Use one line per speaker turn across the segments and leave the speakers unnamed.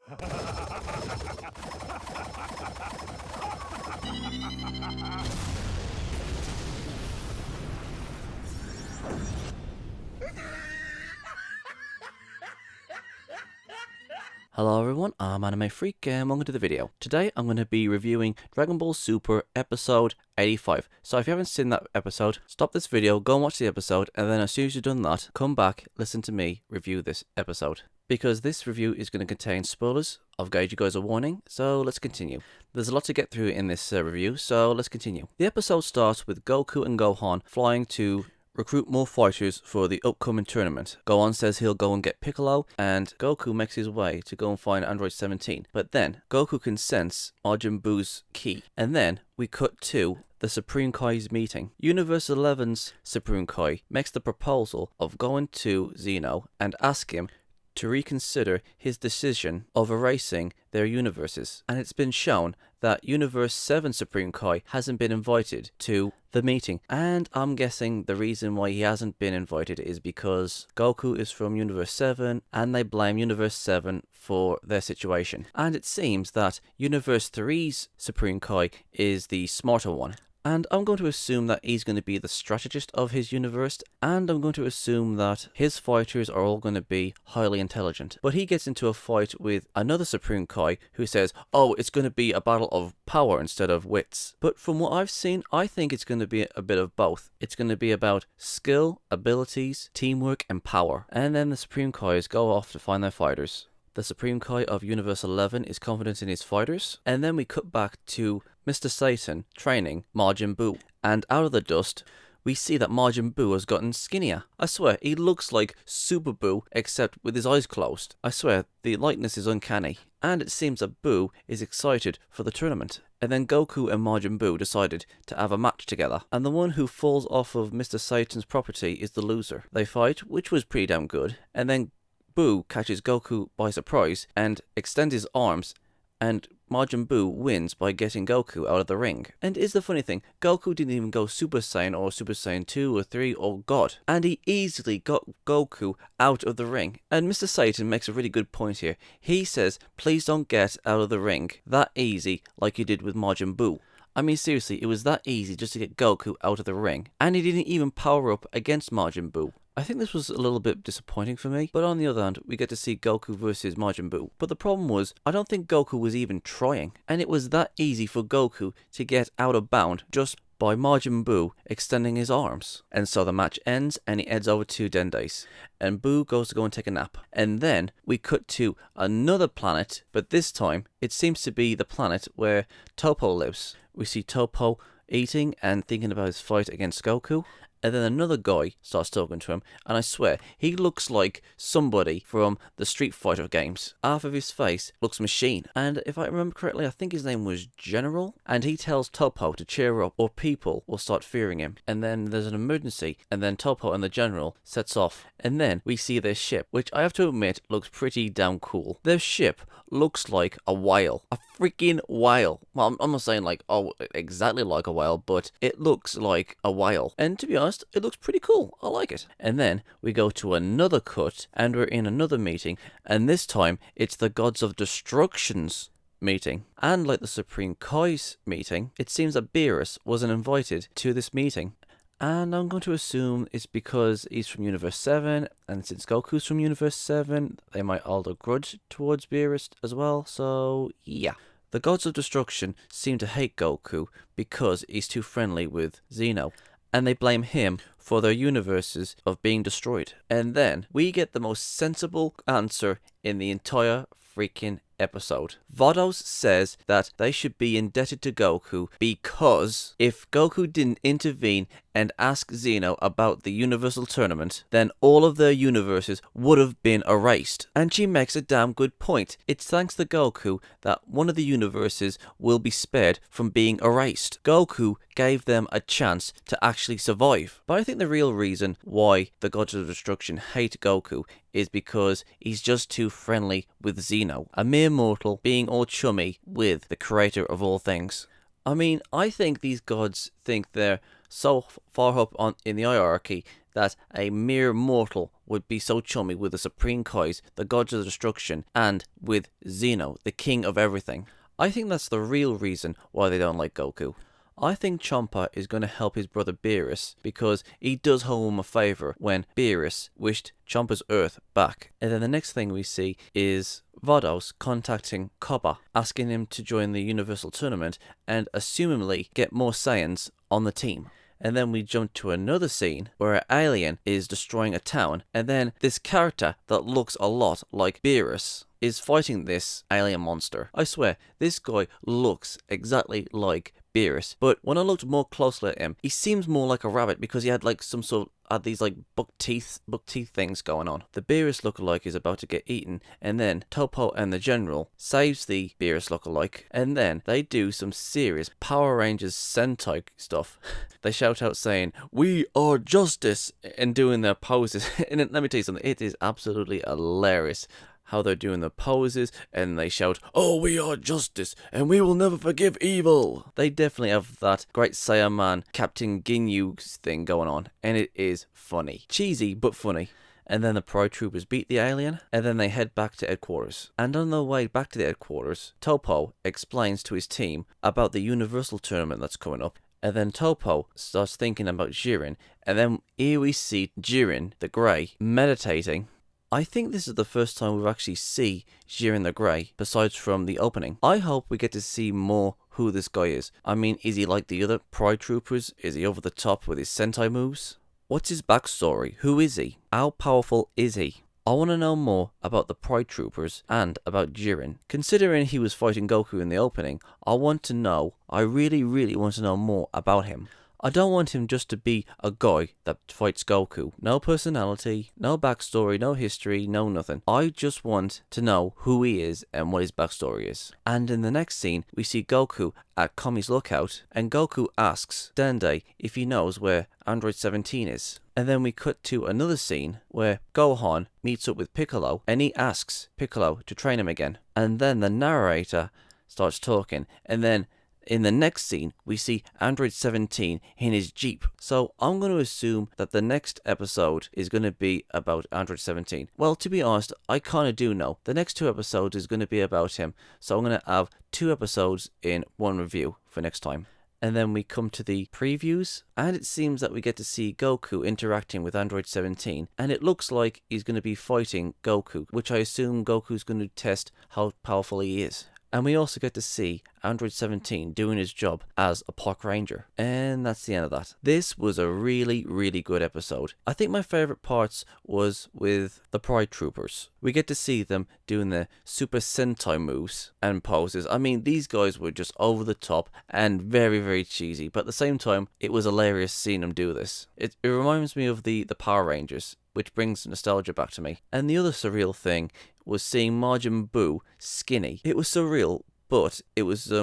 Hello everyone, I'm Anime Freak and welcome to the video. Today I'm going to be reviewing Dragon Ball Super episode 85. So if you haven't seen that episode, stop this video, go and watch the episode, and then as soon as you've done that, come back, listen to me review this episode. Because this review is going to contain spoilers, I've gave you guys a warning, so let's continue. There's a lot to get through in this review, so let's continue. The episode starts with Goku and Gohan flying to recruit more fighters for the upcoming tournament. Gohan says he'll go and get Piccolo, and Goku makes his way to go and find Android 17. But then, Goku can sense Majin Buu's ki. And then, we cut to the Supreme Kai's meeting. Universe 11's Supreme Kai makes the proposal of going to Zeno and ask him to reconsider his decision of erasing their universes. And it's been shown that Universe 7 Supreme Kai hasn't been invited to the meeting. And I'm guessing the reason why he hasn't been invited is because Goku is from Universe 7 and they blame Universe 7 for their situation. And it seems that Universe 3's Supreme Kai is the smarter one. And I'm going to assume that he's going to be the strategist of his universe, and I'm going to assume that his fighters are all going to be highly intelligent. But he gets into a fight with another Supreme Kai who says, oh, it's going to be a battle of power instead of wits. But from what I've seen, I think it's going to be a bit of both. It's going to be about skill, abilities, teamwork, and power. And then the Supreme Kais go off to find their fighters. The Supreme Kai of Universe 11 is confident in his fighters, and then we cut back to Mr. Satan training Majin Buu. And out of the dust, we see that Majin Buu has gotten skinnier. I swear, he looks like Super Buu, except with his eyes closed. I swear, the likeness is uncanny. And it seems that Buu is excited for the tournament. And then Goku and Majin Buu decided to have a match together. And the one who falls off of Mr. Satan's property is the loser. They fight, which was pretty damn good. And then Buu catches Goku by surprise and extends his arms, and Majin Buu wins by getting Goku out of the ring. And is the funny thing, Goku didn't even go Super Saiyan or Super Saiyan 2 or 3 or God. And he easily got Goku out of the ring. And Mr. Satan makes a really good point here. He says, please don't get out of the ring that easy like you did with Majin Buu. I mean, seriously, it was that easy just to get Goku out of the ring. And he didn't even power up against Majin Buu. I think this was a little bit disappointing for me, but on the other hand, we get to see Goku versus Majin Buu. But the problem was, I don't think Goku was even trying, and it was that easy for Goku to get out of bound just by Majin Buu extending his arms. And so the match ends, and he heads over to Dende's, and Buu goes to go and take a nap. And then we cut to another planet, but this time, it seems to be the planet where Toppo lives. We see Toppo eating and thinking about his fight against Goku. And then another guy starts talking to him, and I swear, he looks like somebody from the Street Fighter games. Half of his face looks machine. And if I remember correctly, I think his name was General. And he tells Toppo to cheer up or people will start fearing him. And then there's an emergency, and then Toppo and the General sets off. And then we see their ship, which I have to admit looks pretty damn cool. Their ship looks like a whale. A freaking whale. Well, I'm not saying like, oh, exactly like a whale, but it looks like a whale. And to be honest, it looks pretty cool. I like it. And then we go to another cut, and we're in another meeting, and this time it's the Gods of Destruction's meeting. And like the Supreme Kai's meeting, it seems that Beerus wasn't invited to this meeting. And I'm going to assume it's because he's from Universe 7, and since Goku's from Universe 7, they might hold a grudge towards Beerus as well, so yeah. The Gods of Destruction seem to hate Goku because he's too friendly with Zeno, and they blame him for their universes of being destroyed. And then we get the most sensible answer in the entire freaking episode. Vados says that they should be indebted to Goku because if Goku didn't intervene and ask Zeno about the Universal Tournament, then all of their universes would have been erased. And she makes a damn good point. It's thanks to Goku that one of the universes will be spared from being erased. Goku gave them a chance to actually survive. But I think the real reason why the Gods of Destruction hate Goku is because he's just too friendly with Zeno, a mere mortal being all chummy with the creator of all things. I mean, I think these gods think they're so far up in the hierarchy that a mere mortal would be so chummy with the Supreme Kais, the Gods of Destruction, and with Xeno, the king of everything. I think that's the real reason why they don't like Goku. I think Champa is going to help his brother Beerus because he does hold him a favour when Beerus wished Champa's Earth back. And then the next thing we see is Vados contacting Koba, asking him to join the Universal Tournament and assumingly get more Saiyans on the team. And then we jump to another scene where an alien is destroying a town, and then this character that looks a lot like Beerus is fighting this alien monster. I swear, this guy looks exactly like Beerus, but when I looked more closely at him, he seems more like a rabbit because he had like some sort of these like buck teeth things going on. The Beerus lookalike is about to get eaten, and then Toppo and the General saves the Beerus lookalike, and then they do some serious Power Rangers Sentai stuff. They shout out saying, "We are justice," and doing their poses. And let me tell you something, it is absolutely hilarious how they're doing the poses, and they shout, "Oh, we are justice, and we will never forgive evil." They definitely have that Great Saiyan Man, Captain Ginyu thing going on, and it is funny. Cheesy, but funny. And then the Pride Troopers beat the alien, and then they head back to headquarters. And on their way back to the headquarters, Toppo explains to his team about the Universal Tournament that's coming up. And then Toppo starts thinking about Jiren, and then here we see Jiren, the Grey, meditating. I think this is the first time we've actually seen Jiren the Grey, besides from the opening. I hope we get to see more who this guy is. I mean, is he like the other Pride Troopers? Is he over the top with his Sentai moves? What's his backstory? Who is he? How powerful is he? I want to know more about the Pride Troopers and about Jiren. Considering he was fighting Goku in the opening, I really want to know more about him. I don't want him just to be a guy that fights Goku. No personality, no backstory, no history, no nothing. I just want to know who he is and what his backstory is. And in the next scene, we see Goku at Kami's lookout, and Goku asks Dende if he knows where Android 17 is. And then we cut to another scene where Gohan meets up with Piccolo, and he asks Piccolo to train him again. And then the narrator starts talking, and then in the next scene, we see Android 17 in his Jeep. So I'm going to assume that the next episode is going to be about Android 17. Well, to be honest, I kind of do know. The next 2 episodes is going to be about him. So I'm going to have 2 episodes in one review for next time. And then we come to the previews, and it seems that we get to see Goku interacting with Android 17, and it looks like he's going to be fighting Goku, which I assume Goku's going to test how powerful he is. And we also get to see Android 17 doing his job as a park ranger. And that's the end of that. This was a really, really good episode. I think my favourite parts was with the Pride Troopers. We get to see them doing the Super Sentai moves and poses. I mean, these guys were just over the top and very, very cheesy. But at the same time, it was hilarious seeing them do this. It reminds me of the Power Rangers, which brings nostalgia back to me. And the other surreal thing was seeing Majin Buu skinny. It was surreal, but it was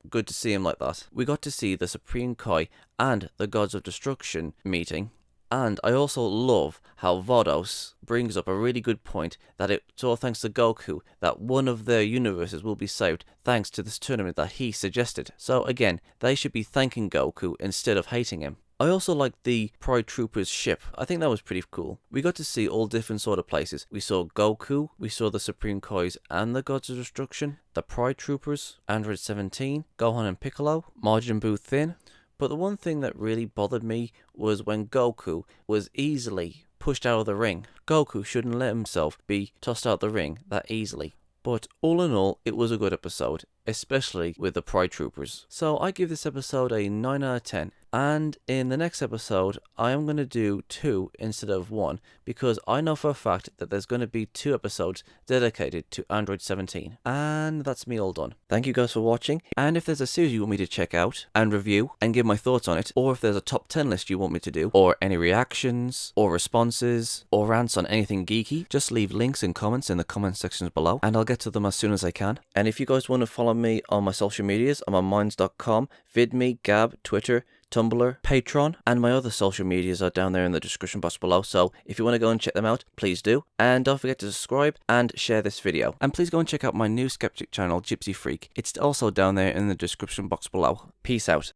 good to see him like that. We got to see the Supreme Kai and the Gods of Destruction meeting. And I also love how Vados brings up a really good point that it's all thanks to Goku that one of their universes will be saved thanks to this tournament that he suggested. So again, they should be thanking Goku instead of hating him. I also liked the Pride Troopers ship. I think that was pretty cool. We got to see all different sort of places. We saw Goku, we saw the Supreme Kais and the Gods of Destruction, the Pride Troopers, Android 17, Gohan and Piccolo, Majin Buu Thin. But the one thing that really bothered me was when Goku was easily pushed out of the ring. Goku shouldn't let himself be tossed out of the ring that easily. But all in all, it was a good episode, especially with the Pride Troopers. So I give this episode a 9 out of 10. And in the next episode, I am going to do 2 instead of 1, because I know for a fact that there's going to be 2 episodes dedicated to Android 17. And that's me all done. Thank you guys for watching. And if there's a series you want me to check out and review and give my thoughts on it, or if there's a top 10 list you want me to do, or any reactions, or responses, or rants on anything geeky, just leave links and comments in the comment sections below, and I'll get to them as soon as I can. And if you guys want to follow me on my social medias, I'm on minds.com, VidMe, Gab, Twitter, Tumblr, Patreon, and my other social medias are down there in the description box below, so if you want to go and check them out, please do. And don't forget to subscribe and share this video. And please go and check out my new skeptic channel, Gypsy Freak. It's also down there in the description box below. Peace out.